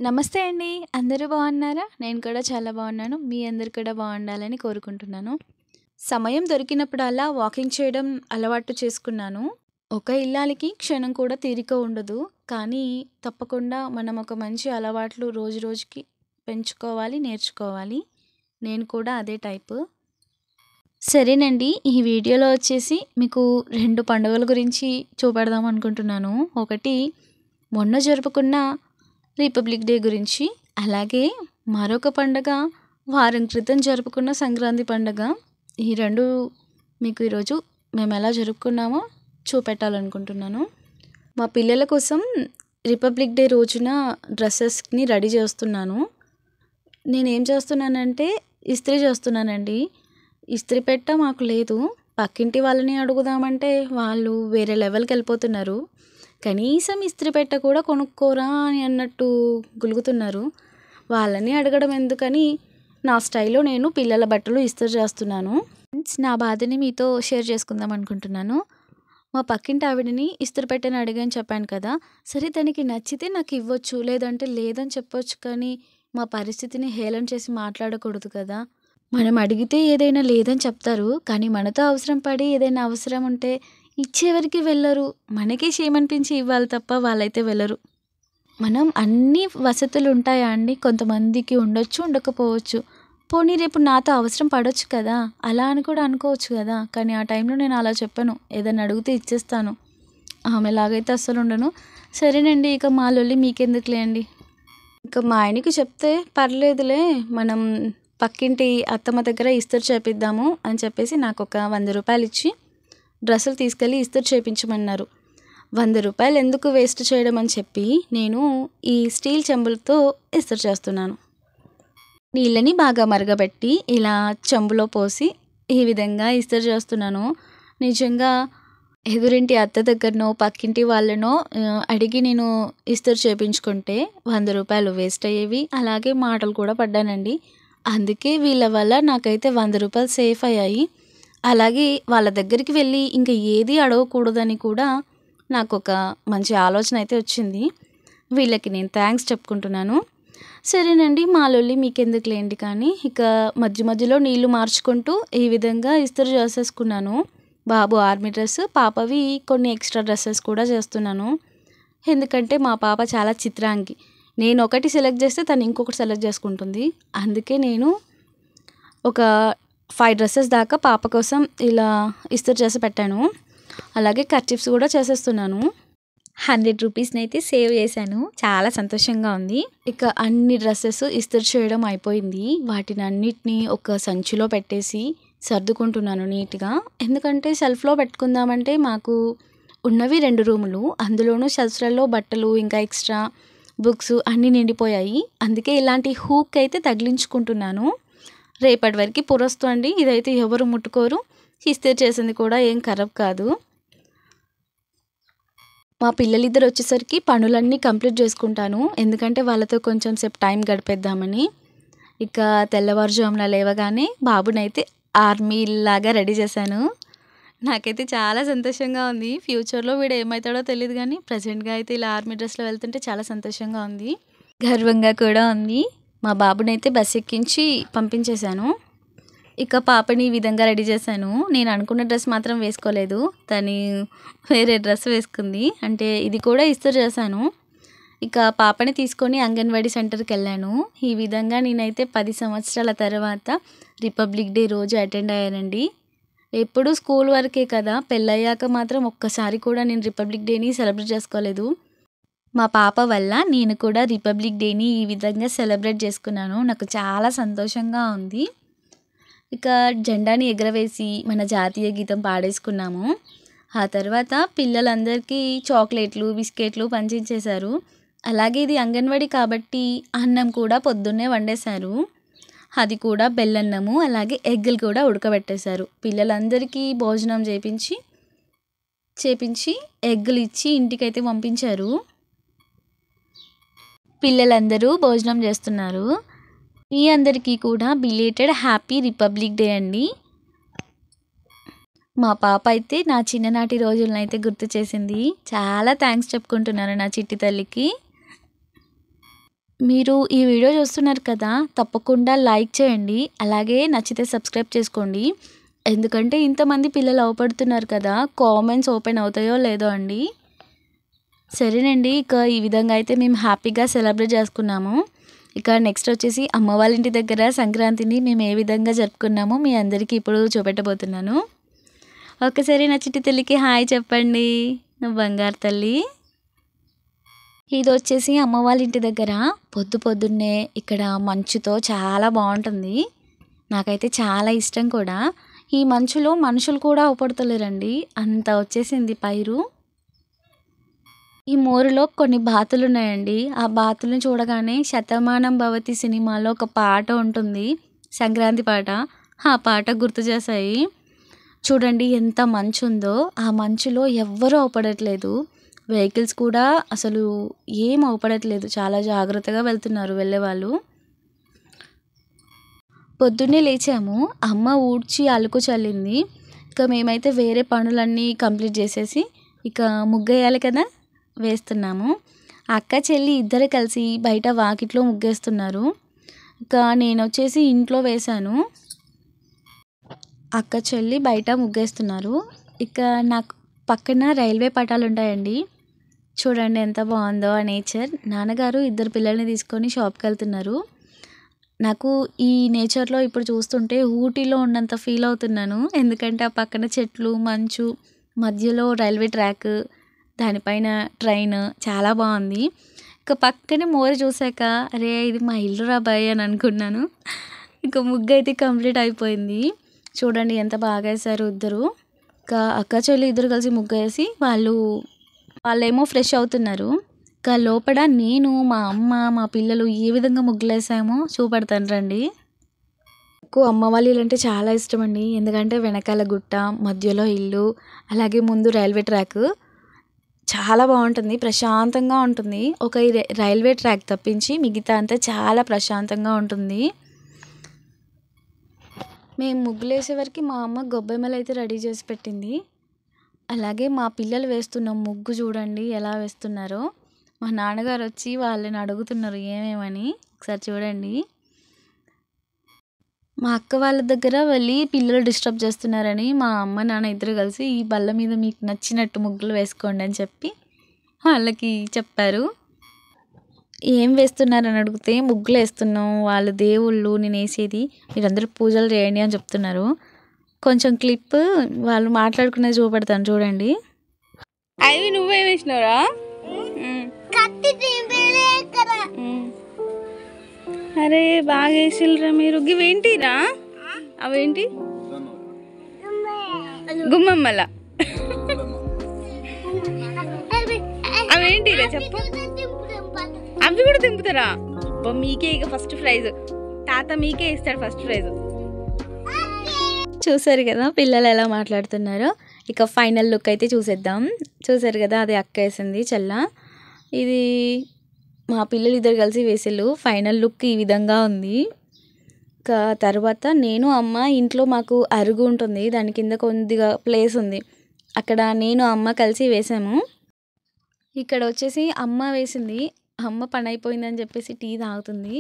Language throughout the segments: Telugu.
నమస్తే అండి. అందరూ బాగున్నారా? నేను కూడా చాలా బాగున్నాను. మీ అందరూ కూడా బాగుండాలని కోరుకుంటున్నాను. సమయం దొరికినప్పుడల్లా వాకింగ్ చేయడం అలవాటు చేసుకున్నాను. ఒక ఇల్లాలికి క్షణం కూడా తీరిక ఉండదు. కానీ తప్పకుండా మనం ఒక మంచి అలవాట్లు రోజు రోజుకి పెంచుకోవాలి, నేర్చుకోవాలి. నేను కూడా అదే టైపు. సరేనండి. ఈ వీడియోలో వచ్చేసి మీకు 2 పండుగల గురించి చూపెడదాం అనుకుంటున్నాను. ఒకటి మొన్న జరుపుకున్న రిపబ్లిక్ డే గురించి, అలాగే మరొక పండగ వారం క్రితం జరుపుకున్న సంక్రాంతి పండగ. ఈ 2 మీకు ఈరోజు మేము ఎలా జరుపుకున్నామో చూపెట్టాలనుకుంటున్నాను. మా పిల్లల కోసం రిపబ్లిక్ డే రోజున డ్రెస్సెస్ని రెడీ చేస్తున్నాను. నేనేం చేస్తున్నానంటే ఇస్త్రీ చేస్తున్నానండి. ఇస్త్రీ పెట్ట మాకు లేదు. పక్కింటి వాళ్ళని అడుగుదామంటే వాళ్ళు వేరే లెవెల్కి వెళ్ళిపోతున్నారు. కనీసం ఇస్త్రీ పెట్ట కూడా కొనుక్కోరా అని అన్నట్టు గులుగుతున్నారు. వాళ్ళని అడగడం ఎందుకని నా స్టైల్లో నేను పిల్లల బట్టలు ఇస్త్రీ చేస్తున్నాను. నా బాధని మీతో షేర్ చేసుకుందాం అనుకుంటున్నాను. మా పక్కింటి ఆవిడని ఇస్త్రీ పెట్టని అడిగాను చెప్పాను కదా. సరే తనకి నచ్చితే నాకు ఇవ్వచ్చు, లేదంటే లేదని చెప్పొచ్చు. కానీ మా పరిస్థితిని హేళన చేసి మాట్లాడకూడదు కదా. మనం అడిగితే ఏదైనా లేదని చెప్తారు. కానీ మనతో అవసరం పడి ఏదైనా అవసరం ఉంటే ఇచ్చేవరికి వెళ్ళరు. మనకే షేమనిపించి ఇవ్వాలి తప్ప వాళ్ళైతే వెళ్ళరు. మనం అన్ని వసతులు ఉంటాయా అండి? కొంతమందికి ఉండొచ్చు, ఉండకపోవచ్చు. పోనీ రేపు నాతో అవసరం పడవచ్చు కదా, అలా అని కూడా అనుకోవచ్చు కదా. కానీ ఆ టైంలో నేను అలా చెప్పను. ఏదైనా అడిగితే ఇచ్చేస్తాను. ఆమెలాగైతే అస్సలు ఉండను. సరేనండి, ఇక మా లొల్లి మీకెందుకులే అండి. ఇక మా ఆయనకి చెప్తే పర్లేదులే, మనం పక్కింటి అత్తమ్మ దగ్గర ఇస్త్రీ చేపిద్దాము అని చెప్పేసి నాకు ఒక 100 రూపాయలు ఇచ్చి డ్రెస్సులు తీసుకెళ్ళి ఇస్త్రీ చేయించమన్నారు. 100 రూపాయలు ఎందుకు వేస్ట్ చేయడం అని చెప్పి నేను ఈ స్టీల్ చెంబులతో ఇస్త్రీ చేస్తున్నాను. నీళ్ళని బాగా మరగబెట్టి ఇలా చెంబులో పోసి ఈ విధంగా ఇస్త్రీ చేస్తున్నాను. నిజంగా ఎదురింటి అత్త దగ్గరనో పక్కింటి వాళ్ళనో అడిగి నేను ఇస్త్రీ చేయించుకుంటే 100 రూపాయలు వేస్ట్ అయ్యేవి. అలాగే మాటలు కూడా పడ్డానండి. అందుకే వీళ్ళ వల్ల నాకైతే 100 రూపాయలు సేఫ్ అయ్యాయి. అలాగే వాళ్ళ దగ్గరికి వెళ్ళి ఇంకా ఏది అడగకూడదని కూడా నాకు ఒక మంచి ఆలోచన అయితే వచ్చింది. వీళ్ళకి నేను థ్యాంక్స్ చెప్పుకుంటున్నాను. సరేనండి, మా లొల్లి మీకెందుకులేండి. కానీ ఇక మధ్య మధ్యలో నీళ్లు మార్చుకుంటూ ఈ విధంగా ఇస్త్రీ చేసేసుకున్నాను. బాబు ఆర్మీ డ్రెస్, పాపవి కొన్ని ఎక్స్ట్రా డ్రెస్సెస్ కూడా చేస్తున్నాను. ఎందుకంటే మా పాప చాలా చిత్రాంగి. నేను ఒకటి సెలెక్ట్ చేస్తే తను ఇంకొకటి సెలెక్ట్ చేసుకుంటుంది. అందుకే నేను ఒక 5 డ్రెస్సెస్ దాకా పాప కోసం ఇలా ఇస్త్రీ చేసి పెట్టాను. అలాగే కర్చీఫ్స్ కూడా చేసేస్తున్నాను. 100 రూపీస్ని అయితే సేవ్ చేశాను. చాలా సంతోషంగా ఉంది. ఇక అన్ని డ్రెస్సెస్ ఇస్త్రీ చేయడం అయిపోయింది. వాటిని అన్నిటినీ ఒక సంచిలో పెట్టేసి సర్దుకుంటున్నాను నీట్గా. ఎందుకంటే షెల్ఫ్లో పెట్టుకుందామంటే మాకు ఉన్నవి 2 రూములు, అందులోనూ షెల్ఫ్లలో బట్టలు ఇంకా ఎక్స్ట్రా బుక్స్ అన్నీ నిండిపోయాయి. అందుకే ఇలాంటి హూక్ అయితే తగిలించుకుంటున్నాను. రేపటి వరకు పురస్తు అండి. ఇదైతే ఎవరు ముట్టుకోరు. ఇస్త్రీ చేసింది కూడా ఏం ఖరాబ్ కాదు. మా పిల్లలిద్దరు వచ్చేసరికి పనులన్నీ కంప్లీట్ చేసుకుంటాను. ఎందుకంటే వాళ్ళతో కొంచెం సేపు టైం గడిపేద్దామని. ఇక తెల్లవారుజామున లేవగానే బాబునైతే ఆర్మీ లాగా రెడీ చేశాను. నాకైతే చాలా సంతోషంగా ఉంది. ఫ్యూచర్లో వీడు ఏమవుతాడో తెలియదు, కానీ ప్రజెంట్గా అయితే ఇలా ఆర్మీ డ్రెస్లో వెళ్తుంటే చాలా సంతోషంగా ఉంది, గర్వంగా కూడా ఉంది. మా బాబునైతే బస్ ఎక్కించి పంపించేశాను. ఇక పాపని ఈ విధంగా రెడీ చేశాను. నేను అనుకున్న డ్రెస్ మాత్రం వేసుకోలేదు. తను వేరే డ్రెస్ వేసుకుంది. అంటే ఇది కూడా ఇస్త్రీ చేశాను. ఇక పాపని తీసుకొని అంగన్వాడీ సెంటర్కి వెళ్ళాను. ఈ విధంగా నేనైతే 10 సంవత్సరాల తర్వాత రిపబ్లిక్ డే రోజు అటెండ్ అయ్యానండి. ఎప్పుడు స్కూల్ వరకే కదా, పెళ్ళయ్యాక మాత్రం ఒక్కసారి కూడా నేను రిపబ్లిక్ డేని సెలబ్రేట్ చేసుకోలేదు. మా పాప వల్ల నేను కూడా రిపబ్లిక్ డేని ఈ విధంగా సెలబ్రేట్ చేసుకున్నాను. నాకు చాలా సంతోషంగా ఉంది. ఇక జెండాని ఎగరవేసి మన జాతీయ గీతం పాడేసుకున్నాము. ఆ తర్వాత పిల్లలందరికీ చాక్లెట్లు, బిస్కెట్లు పంచించేశారు. అలాగే ఇది అంగన్వాడీ కాబట్టి అన్నం కూడా పొద్దున్నే వండేశారు. అది కూడా బెల్లన్నము, అలాగే ఎగ్గులు కూడా ఉడకబెట్టేశారు. పిల్లలందరికీ భోజనం చేపించి ఎగ్గులు ఇచ్చి ఇంటికైతే పంపించారు. పిల్లలందరూ భోజనం చేస్తున్నారు. మీ అందరికీ కూడా బిలేటెడ్ హ్యాపీ రిపబ్లిక్ డే అండి. మా పాప అయితే నా చిన్ననాటి రోజులను అయితే గుర్తు చేసింది. చాలా థ్యాంక్స్ చెప్పుకుంటున్నాను నా చిట్టి తల్లికి. మీరు ఈ వీడియో చూస్తున్నారు కదా! తప్పకుండా లైక్ చేయండి. అలాగే నచ్చితే సబ్స్క్రైబ్ చేసుకోండి. ఎందుకంటే ఇంతమంది పిల్లలు అవపడుతున్నారు కదా! కామెంట్స్ ఓపెన్ అవుతాయో లేదో అండి. సరేనండి. ఇక ఈ విధంగా అయితే మేము హ్యాపీగా సెలబ్రేట్ చేసుకున్నాము. ఇక నెక్స్ట్ వచ్చేసి అమ్మ వాళ్ళ ఇంటి దగ్గర సంక్రాంతిని మేము ఏ విధంగా జరుపుకున్నామో మీ అందరికీ ఇప్పుడు చూపెట్టబోతున్నాను. ఒక్కసారి నా చిట్టి తల్లికి హాయ్ చెప్పండి. నువ్వు బంగారు తల్లి. ఇదొచ్చేసి అమ్మ వాళ్ళ ఇంటి దగ్గర పొద్దున్నే ఇక్కడ మంచుతో చాలా బాగుంటుంది. నాకైతే చాలా ఇష్టం కూడా. ఈ మంచులో మనుషులు కూడా అవపడతలేరండి. అంత వచ్చేసింది పైరు. ఈ మోరులో కొన్ని బాతులున్నాయండి. ఆ బాతులను చూడగానే 'శతమానం భవతి' సినిమాలో ఒక పాట ఉంటుంది. సంక్రాంతి పాట. ఆ పాట గుర్తు చేశాయి. చూడండి ఎంత మంచుందో. ఆ మంచులో ఎవ్వరూ అవపడట్లేదు. వెహికల్స్ కూడా అసలు ఏం అవపడట్లేదు. చాలా జాగ్రత్తగా వెళ్తున్నారు వెళ్ళేవాళ్ళు. పొద్దున్నే లేచాము. అమ్మ ఊడ్చి అలుకు చల్లింది. ఇక మేమైతే వేరే పనులన్నీ కంప్లీట్ చేసేసి ఇక ముగ్గేయాలి కదా! వేస్తున్నాము. అక్క చెల్లి ఇద్దరు కలిసి బయట వాకిట్లో ముగ్గేస్తున్నారు. ఇక నేనొచ్చేసి ఇంట్లో వేశాను. అక్క చెల్లి బయట ముగ్గేస్తున్నారు. ఇక నాకు పక్కన రైల్వే పట్టాలు ఉంటాయండి. చూడండి ఎంత బాగుందో ఆ నేచర్. నాన్నగారు ఇద్దరు పిల్లల్ని తీసుకొని షాప్కి వెళ్తున్నారు. నాకు ఈ నేచర్లో ఇప్పుడు చూస్తుంటే ఊటీలో ఉన్నంత ఫీల్ అవుతున్నాను. ఎందుకంటే ఆ పక్కన చెట్లు, మంచు, మధ్యలో రైల్వే ట్రాక్, దానిపైన ట్రైన్ చాలా బాగుంది. ఇక పక్కనే మోరు చూసాక అరే ఇది మా ఇల్లు రా బాయ్ అని అనుకున్నాను. ఇక ముగ్గు అయితే కంప్లీట్ అయిపోయింది. చూడండి ఎంత బాగా వేశారు ఇద్దరు. ఇక అక్క చెల్లి ఇద్దరు కలిసి ముగ్గు వేసి వాళ్ళేమో ఫ్రెష్ అవుతున్నారు. ఇక లోపల నేను, మా అమ్మ, మా పిల్లలు ఏ విధంగా ముగ్గులేసామో చూపెడతాను రండి. నాకు అమ్మ వాళ్ళ ఇల్లు అంటే చాలా ఇష్టం అండి. ఎందుకంటే వెనకాల గుట్ట, మధ్యలో ఇల్లు, అలాగే ముందు రైల్వే ట్రాక్ చాలా బాగుంటుంది. ప్రశాంతంగా ఉంటుంది. ఒక ఈ రైల్వే ట్రాక్ తప్పించి మిగతా అంతా చాలా ప్రశాంతంగా ఉంటుంది. మేము ముగ్గులేసే వరకు మా అమ్మ గొబ్బెమ్మలు అయితే రెడీ చేసి పెట్టింది. అలాగే మా పిల్లలు వేస్తున్న ముగ్గు చూడండి ఎలా వేస్తున్నారో. మా నాన్నగారు వచ్చి వాళ్ళని అడుగుతున్నారు ఏమేమని. ఒకసారి చూడండి. మా అక్క వాళ్ళ దగ్గర వెళ్ళి పిల్లలు డిస్టర్బ్ చేస్తున్నారని మా అమ్మ నాన్న ఇద్దరు కలిసి ఈ బల్ల మీద మీకు నచ్చినట్టు ముగ్గులు వేసుకోండి అని చెప్పి వాళ్ళకి చెప్పారు. ఏం వేస్తున్నారని అడిగితే ముగ్గులు వేస్తున్నాం, వాళ్ళు దేవుళ్ళు, నేను వేసేది, మీరందరూ పూజలు చేయండి అని చెప్తున్నారు. కొంచెం క్లిప్ వాళ్ళు మాట్లాడుకునేది చూపెడతాను చూడండి. అవి నువ్వేం వేసినావురా? అరే బాగా వేసిల్రా మీరు. ఇవేంటిరా? అవేంటి? గుమ్మమ్మల. అవేంటిరా చెప్పు. అవి కూడా తింపుతారా? మీకే ఇక ఫస్ట్ ప్రైజ్. తాత మీకే ఇస్తాడు ఫస్ట్ ప్రైజ్. చూసారు కదా పిల్లలు ఎలా మాట్లాడుతున్నారో. ఇక ఫైనల్ లుక్ అయితే చూసేద్దాం. చూసారు కదా అది అక్క వేసింది చెల్ల. ఇది మా పిల్లలు ఇద్దరు కలిసి వేసిళ్ళు. ఫైనల్ లుక్ ఈ విధంగా ఉంది. ఇక తర్వాత నేను అమ్మ ఇంట్లో మాకు అరుగు ఉంటుంది. దాని కింద కొద్దిగా ప్లేస్ ఉంది. అక్కడ నేను అమ్మ కలిసి వేసాము. ఇక్కడ వచ్చేసి అమ్మ వేసింది. అమ్మ పని అయిపోయిందని చెప్పేసి టీ తాగుతుంది.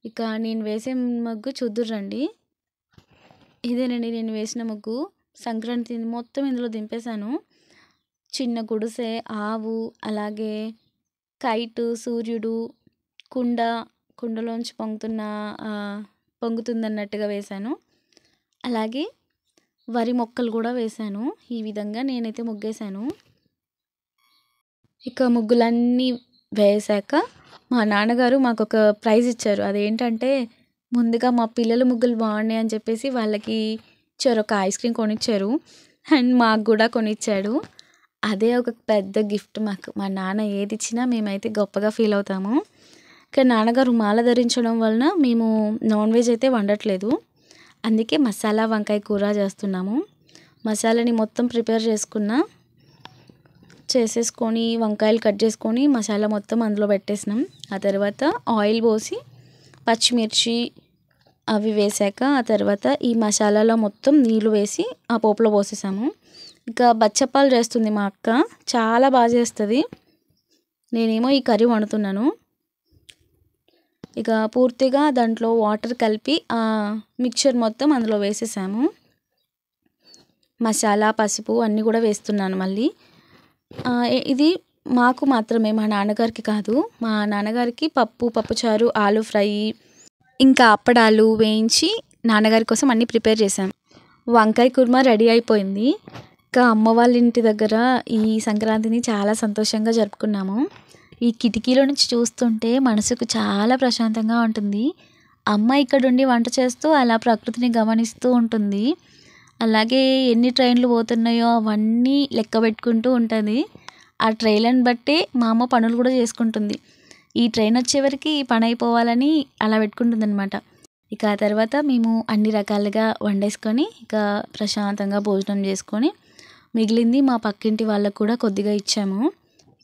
ఇక నేను వేసే ముగ్గు చూద్దురండి. ఇదేనండి నేను వేసిన ముగ్గు. సంక్రాంతిని మొత్తం ఇందులో దింపేశాను. చిన్న గుడిసె, ఆవు, అలాగే కైటు, సూర్యుడు, కుండలోంచి పొంగుతుందన్నట్టుగా వేశాను. అలాగే వరి మొక్కలు కూడా వేశాను. ఈ విధంగా నేనైతే ముగ్గేశాను. ఇక ముగ్గులన్నీ వేశాక మా నాన్నగారు మాకు ఒక ప్రైజ్ ఇచ్చారు. అదేంటంటే ముందుగా మా పిల్లల ముగ్గులు బాగున్నాయి అని చెప్పేసి వాళ్ళకి ఒక ఐస్ క్రీమ్ కొనిచ్చారు. అండ్ మాకు కూడా కొనిచ్చాడు. అదే ఒక పెద్ద గిఫ్ట్ మాకు. మా నాన్న ఏది ఇచ్చినా మేమైతే గొప్పగా ఫీల్ అవుతాము. ఇక నాన్నగారు మాల ధరించడం వలన మేము నాన్ వెజ్ అయితే వండట్లేదు. అందుకే మసాలా వంకాయ కూర చేస్తున్నాము. మసాలాని మొత్తం ప్రిపేర్ చేసేసుకొని వంకాయలు కట్ చేసుకొని మసాలా మొత్తం అందులో పెట్టేసినాం. ఆ తర్వాత ఆయిల్ పోసి పచ్చిమిర్చి అవి వేసాక ఆ తర్వాత ఈ మసాలాలో మొత్తం నీళ్ళు వేసి ఆ పోపులో పోసేసాము. ఇంకా బచ్చప్పాలు చేస్తుంది మా అక్క. చాలా బాగా చేస్తుంది. నేనేమో ఈ కర్రీ వండుతున్నాను. ఇక పూర్తిగా దాంట్లో వాటర్ కలిపి మిక్చర్ మొత్తం అందులో వేసేసాము. మసాలా, పసుపు అన్నీ కూడా వేస్తున్నాను మళ్ళీ. ఇది మాకు మాత్రమే, మా నాన్నగారికి కాదు. మా నాన్నగారికి పప్పుచారు, ఆలు ఫ్రై, ఇంకా అప్పడాలు వేయించి నాన్నగారి కోసం అన్నీ ప్రిపేర్ చేశాం. వంకాయ కుర్మా రెడీ అయిపోయింది. ఇంకా అమ్మ వాళ్ళ ఇంటి దగ్గర ఈ సంక్రాంతిని చాలా సంతోషంగా జరుపుకున్నాము. ఈ కిటికీలో నుంచి చూస్తుంటే మనసుకు చాలా ప్రశాంతంగా ఉంటుంది. అమ్మ ఇక్కడుండి వంట చేస్తూ అలా ప్రకృతిని గమనిస్తూ ఉంటుంది. అలాగే ఎన్ని ట్రైన్లు పోతున్నాయో అవన్నీ లెక్క పెట్టుకుంటూ ఉంటుంది. ఆ ట్రైన్లను బట్టే మా అమ్మ పనులు కూడా చేసుకుంటుంది. ఈ ట్రైన్ వచ్చేవరకు ఈ పని అయిపోవాలని అలా పెట్టుకుంటుంది అనమాట. ఇక ఆ తర్వాత మేము అన్ని రకాలుగా వండేసుకొని ఇక ప్రశాంతంగా భోజనం చేసుకొని మిగిలింది మా పక్కింటి వాళ్ళకు కూడా కొద్దిగా ఇచ్చాము.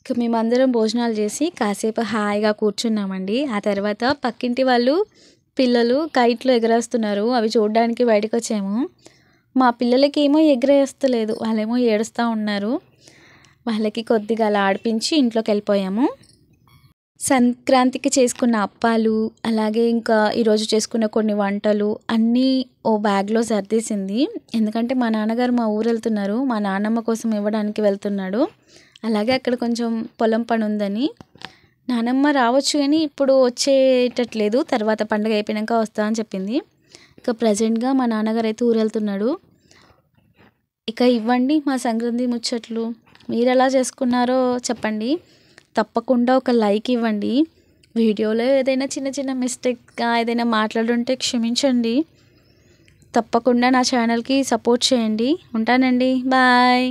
ఇక మేమందరం భోజనాలు చేసి కాసేపు హాయిగా కూర్చున్నామండి. ఆ తర్వాత పక్కింటి వాళ్ళు పిల్లలు కైట్లు ఎగరేస్తున్నారు. అవి చూడడానికి బయటకు వచ్చాము. మా పిల్లలకి ఏమో ఎగరేస్తలేదు, వాళ్ళేమో ఏడుస్తూ ఉన్నారు. వాళ్ళకి కొద్దిగా అలా ఆడిపించి ఇంట్లోకి వెళ్ళిపోయాము. సంక్రాంతికి చేసుకున్న అప్పాలు, అలాగే ఇంకా ఈరోజు చేసుకున్న కొన్ని వంటలు అన్నీ ఓ బ్యాగ్లో సర్దేసింది. ఎందుకంటే మా నాన్నగారు మా ఊరు వెళ్తున్నారు, మా నాన్నమ్మ కోసం ఇవ్వడానికి వెళ్తున్నాడు. అలాగే అక్కడ కొంచెం పొలం పని ఉందని. నానమ్మ రావచ్చు కానీ ఇప్పుడు వచ్చేటట్లేదు, తర్వాత పండుగ అయిపోయాక వస్తా అని చెప్పింది. ఇక ప్రజెంట్గా మా నాన్నగారు అయితే ఊరు వెళ్తున్నాడు. ఇక ఇవ్వండి మా సంక్రాంతి ముచ్చట్లు. మీరు ఎలా చేసుకున్నారో చెప్పండి. తప్పకుండా ఒక లైక్ ఇవ్వండి. వీడియోలో ఏదైనా చిన్న చిన్న మిస్టేక్గా ఏదైనా మాట్లాడుంటే క్షమించండి. తప్పకుండా నా ఛానల్కి సపోర్ట్ చేయండి. ఉంటానండి, బాయ్.